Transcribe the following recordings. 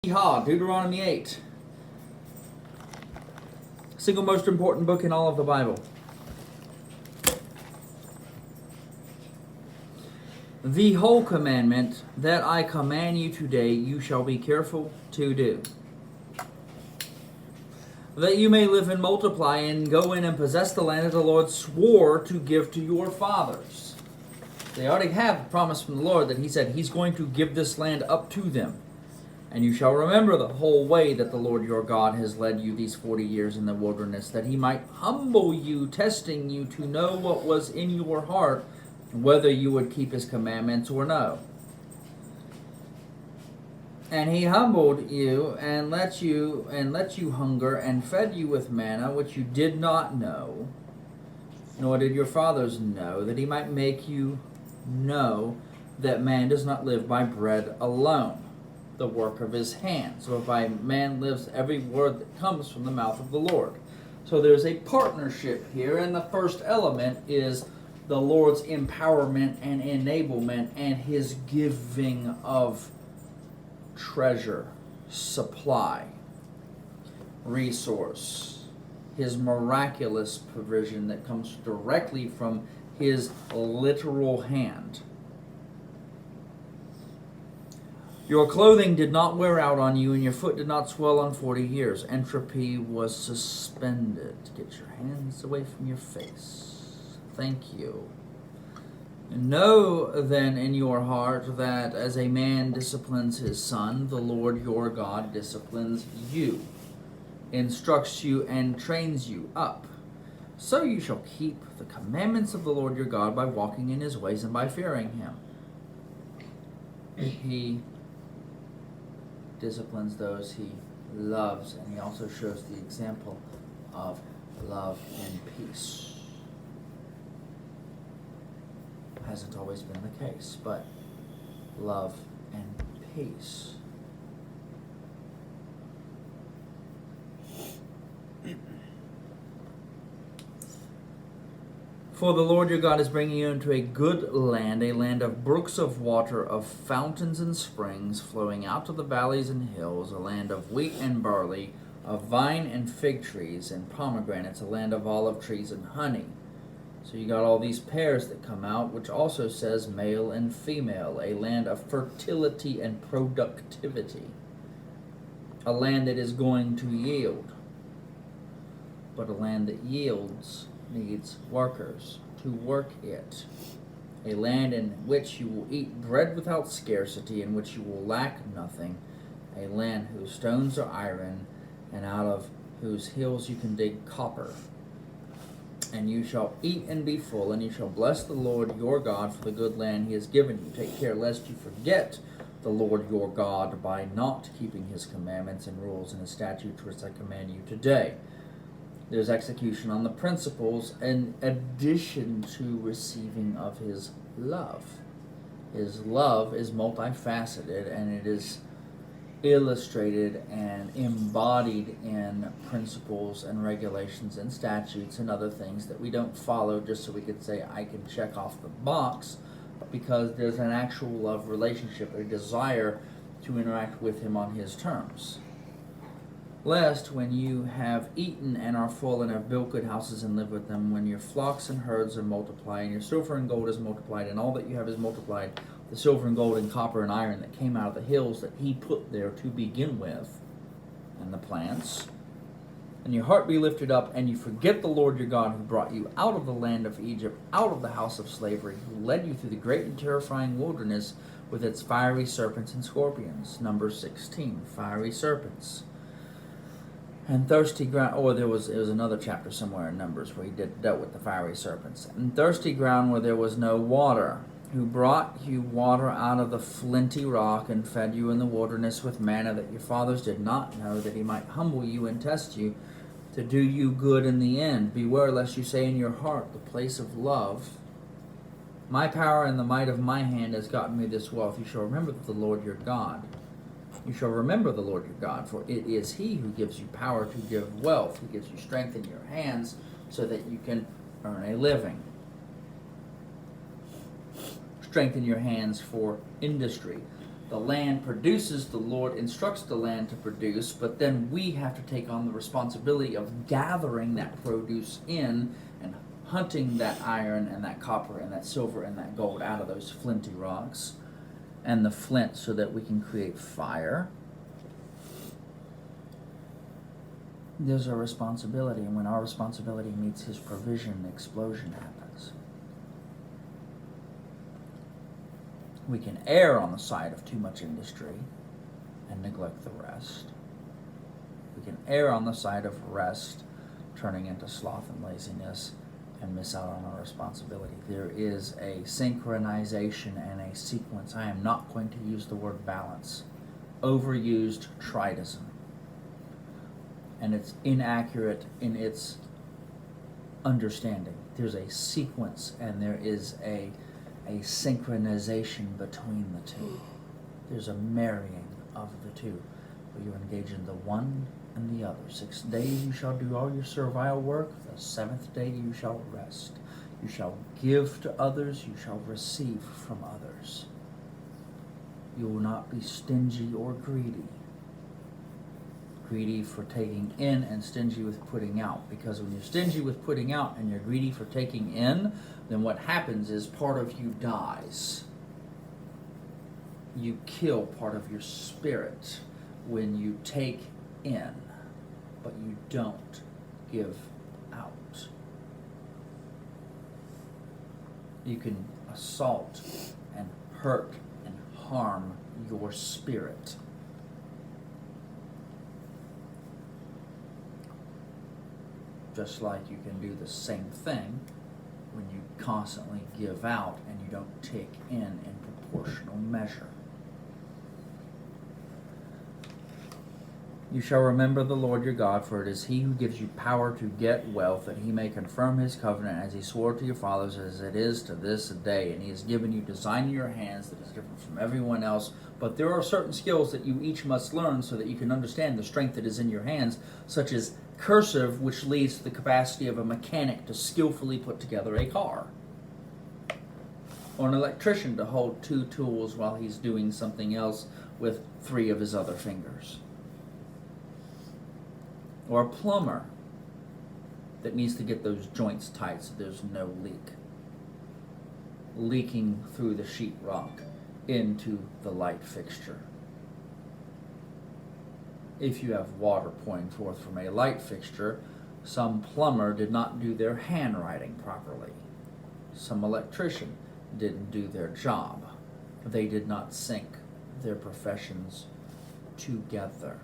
Deuteronomy 8. Single most important book in all of the Bible. The whole commandment that I command you today, you shall be careful to do, that you may live and multiply and go in and possess the land that the Lord swore to give to your fathers. They already have the promise from the Lord that He said He's going to give this land up to them. And you shall remember the whole way that the Lord your God has led you these 40 years in the wilderness, that He might humble you, testing you to know what was in your heart, whether you would keep His commandments or no. And He humbled you and let you hunger and fed you with manna which you did not know, nor did your fathers know, that He might make you know that man does not live by bread alone, the work of his hands, but by man lives every word that comes from the mouth of the Lord. So there's a partnership here, and the first element is the Lord's empowerment and enablement and His giving of treasure, supply, resource, His miraculous provision that comes directly from His literal hand. Your clothing did not wear out on you, and your foot did not swell on 40 years. Entropy was suspended. Get your hands away from your face. Thank you. Know then in your heart that as a man disciplines his son, the Lord your God disciplines you, instructs you, and trains you up. So you shall keep the commandments of the Lord your God by walking in His ways and by fearing Him. He disciplines those He loves, and He also shows the example of love and peace. Hasn't always been the case, but love and peace. For the Lord your God is bringing you into a good land, a land of brooks of water, of fountains and springs flowing out of the valleys and hills, a land of wheat and barley, of vine and fig trees and pomegranates, a land of olive trees and honey. So you got all these pairs that come out, which also says male and female, a land of fertility and productivity, a land that is going to yield, but a land that yields needs workers to work it. A land in which you will eat bread without scarcity, in which you will lack nothing. A land whose stones are iron, and out of whose hills you can dig copper. And you shall eat and be full, and you shall bless the Lord your God for the good land He has given you. Take care lest you forget the Lord your God by not keeping His commandments and rules and His statutes which I command you today. There's execution on the principles in addition to receiving of His love. His love is multifaceted, and it is illustrated and embodied in principles and regulations and statutes and other things that we don't follow just so we could say, I can check off the box, but because there's an actual love relationship, a desire to interact with Him on His terms. Lest when you have eaten and are full and have built good houses and live with them, when your flocks and herds are multiplied, and your silver and gold is multiplied, and all that you have is multiplied, the silver and gold and copper and iron that came out of the hills that He put there to begin with, and the plants, and your heart be lifted up, and you forget the Lord your God who brought you out of the land of Egypt, out of the house of slavery, who led you through the great and terrifying wilderness with its fiery serpents and scorpions. Numbers 16, fiery serpents. And thirsty ground, it was another chapter somewhere in Numbers where He dealt with the fiery serpents. And thirsty ground where there was no water, who brought you water out of the flinty rock and fed you in the wilderness with manna that your fathers did not know, that He might humble you and test you to do you good in the end. Beware lest you say in your heart, the place of love, my power and the might of my hand has gotten me this wealth. You shall remember the Lord your God. You shall remember the Lord your God, for it is He who gives you power to give wealth. He gives you strength in your hands so that you can earn a living. Strength in your hands for industry. The land produces, the Lord instructs the land to produce, but then we have to take on the responsibility of gathering that produce in and hunting that iron and that copper and that silver and that gold out of those flinty rocks and the flint so that we can create fire. There's our responsibility, and when our responsibility meets His provision, the explosion happens. We can err on the side of too much industry and neglect the rest. We can err on the side of rest, turning into sloth and laziness, and miss out on our responsibility. There is a synchronization and a sequence. I am not going to use the word balance. Overused triedism. And it's inaccurate in its understanding. There's a sequence and there is a synchronization between the two. There's a marrying of the two, where you engage in the one and the other. 6 days you shall do all your servile work, the 7th day you shall rest. You shall give to others, you shall receive from others. You will not be stingy or greedy. Greedy for taking in and stingy with putting out. Because when you're stingy with putting out and you're greedy for taking in, then what happens is part of you dies. You kill part of your spirit when you take in, but you don't give out. You can assault and hurt and harm your spirit. Just like you can do the same thing when you constantly give out and you don't take in proportional measure. You shall remember the Lord your God, for it is He who gives you power to get wealth, that He may confirm His covenant as He swore to your fathers, as it is to this day. And He has given you design in your hands that is different from everyone else. But there are certain skills that you each must learn so that you can understand the strength that is in your hands, such as cursive, which leads to the capacity of a mechanic to skillfully put together a car, or an electrician to hold 2 tools while he's doing something else with 3 of his other fingers, or a plumber that needs to get those joints tight so there's no leaking through the sheetrock into the light fixture. If you have water pouring forth from a light fixture, some plumber did not do their handwriting properly. Some electrician didn't do their job. They did not sync their professions together.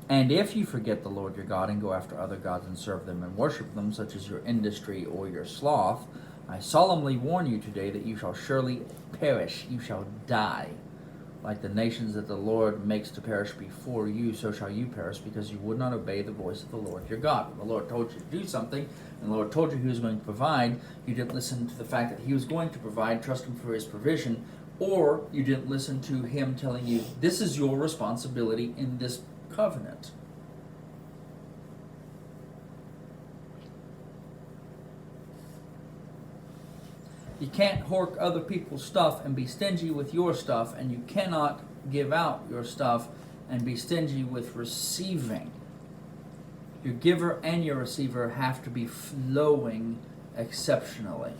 And if you forget the Lord your God and go after other gods and serve them and worship them, such as your industry or your sloth, I solemnly warn you today that you shall surely perish, you shall die. Like the nations that the Lord makes to perish before you, so shall you perish, because you would not obey the voice of the Lord your God. When the Lord told you to do something, and the Lord told you He was going to provide, you didn't listen to the fact that He was going to provide, trust Him for His provision, or you didn't listen to Him telling you, this is your responsibility in this covenant. You can't hoard other people's stuff and be stingy with your stuff, and you cannot give out your stuff and be stingy with receiving. Your giver and your receiver have to be flowing exceptionally.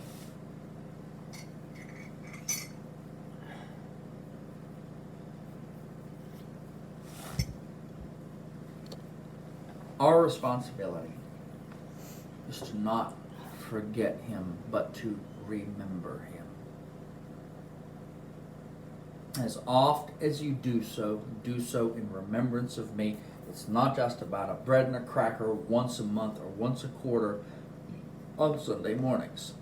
Our responsibility is to not forget Him, but to remember Him. As oft as you do so in remembrance of me. It's not just about a bread and a cracker once a month or once a quarter on Sunday mornings.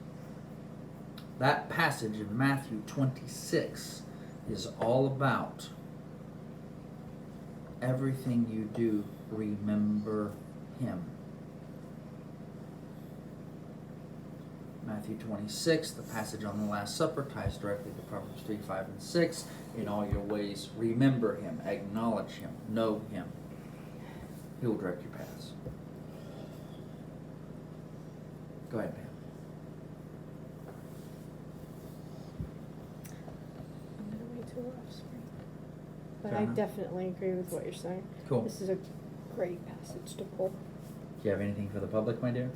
That passage in Matthew 26 is all about everything you do, remember Him. Matthew 26, the passage on the Last Supper, ties directly to Proverbs 3, 5, and 6. In all your ways, remember Him, acknowledge Him, know Him. He will direct your paths. Go ahead, Pam. full offspring. But Fair I enough. definitely agree with what you're saying. Cool. This is a great passage to pull. Do you have anything for the public, my dear?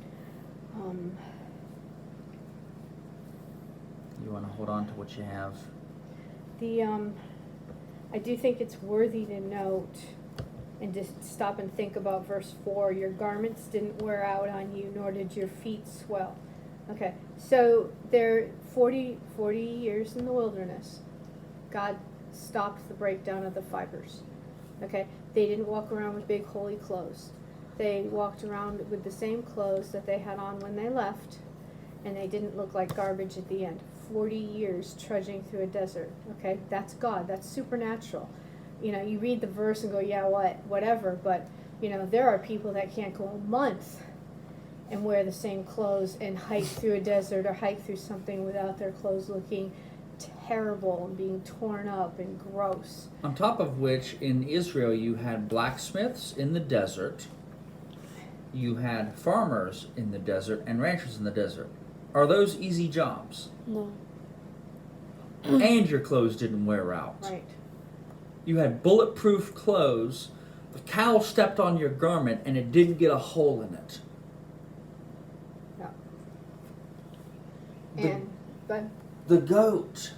You want to hold on to what you have? I do think it's worthy to note and just stop and think about verse 4. Your garments didn't wear out on you, nor did your feet swell. Okay, so they're 40 years in the wilderness. God stopped the breakdown of the fibers. Okay, they didn't walk around with big holy clothes. They walked around with the same clothes that they had on when they left, and they didn't look like garbage at the end. 40 years trudging through a desert. Okay, that's God. That's supernatural. You know, you read the verse and go, yeah, whatever. But you know, there are people that can't go a month and wear the same clothes and hike through a desert or hike through something without their clothes looking terrible and being torn up and gross. On top of which, in Israel, you had blacksmiths in the desert, you had farmers in the desert, and ranchers in the desert. Are those easy jobs? No. And your clothes didn't wear out. Right. You had bulletproof clothes. The cow stepped on your garment and it didn't get a hole in it. Yeah. The goat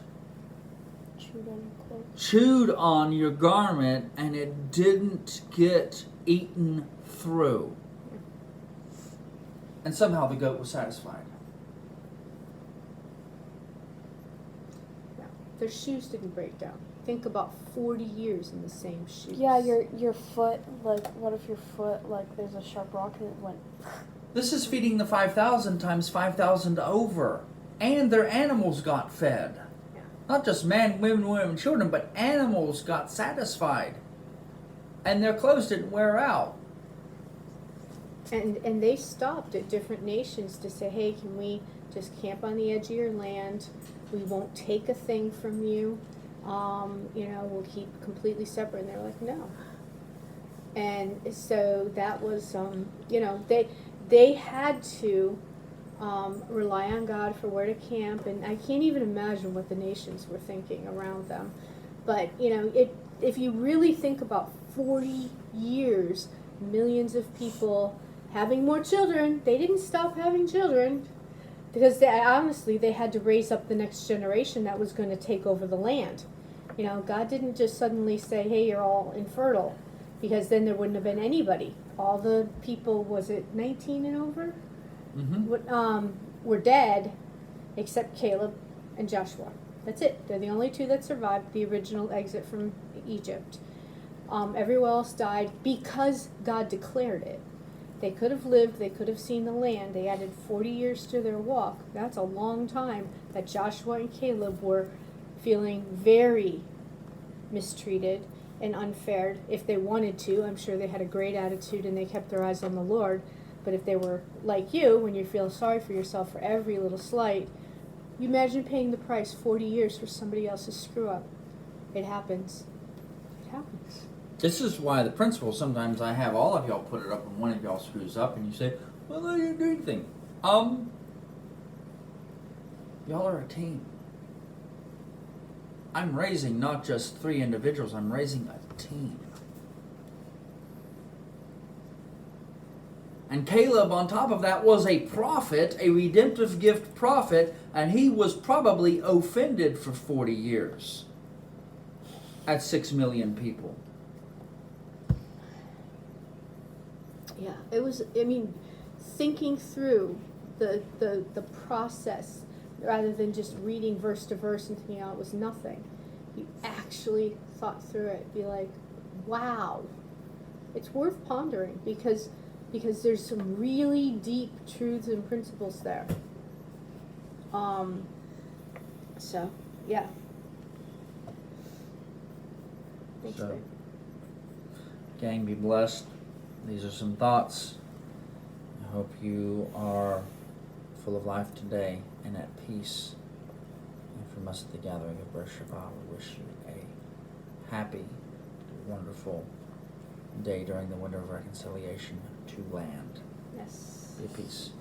Chewed on your clothes. chewed on your garment and it didn't get eaten through. And somehow the goat was satisfied. Their shoes didn't break down. Think about 40 years in the same shoes. Yeah, your foot, like, what if your foot, like, there's a sharp rock and it went... This is feeding the 5,000 times 5,000 over. And their animals got fed. Yeah. Not just men, women, children, but animals got satisfied. And their clothes didn't wear out. And they stopped at different nations to say, hey, can we just camp on the edge of your land? We won't take a thing from you. You know, we'll keep completely separate. And they're like, no. And so that was, you know, they had to rely on God for where to camp. And I can't even imagine what the nations were thinking around them. But, you know, if you really think about 40 years, millions of people having more children, they didn't stop having children. Because they had to raise up the next generation that was going to take over the land. You know, God didn't just suddenly say, hey, you're all infertile. Because then there wouldn't have been anybody. All the people, was it 19 and over? Mm-hmm. Were dead, except Caleb and Joshua. That's it. They're the only two that survived the original exit from Egypt. Everyone else died because God declared it. They could have lived, they could have seen the land. They added 40 years to their walk. That's a long time that Joshua and Caleb were feeling very mistreated and unfair. If they wanted to, I'm sure they had a great attitude and they kept their eyes on the Lord. But if they were like you, when you feel sorry for yourself for every little slight, you imagine paying the price 40 years for somebody else's screw up. It happens. It happens. This is why the principle, sometimes I have all of y'all put it up and one of y'all screws up and you say, well, I didn't do anything. Y'all are a team. I'm raising not just 3 individuals, I'm raising a team. And Caleb, on top of that, was a prophet, a redemptive gift prophet, and he was probably offended for 40 years at 6 million people. Yeah, it was, I mean, thinking through the process rather than just reading verse to verse and thinking, oh, it was nothing. You actually thought through it. Be like, wow. It's worth pondering because there's some really deep truths and principles there. So, yeah. Thanks, So, Ray. gang, be blessed. These are some thoughts. I hope you are full of life today and at peace. And from us at the Gathering of Beersheba, we wish you a happy, wonderful day during the winter of reconciliation to land. Yes. Be at peace.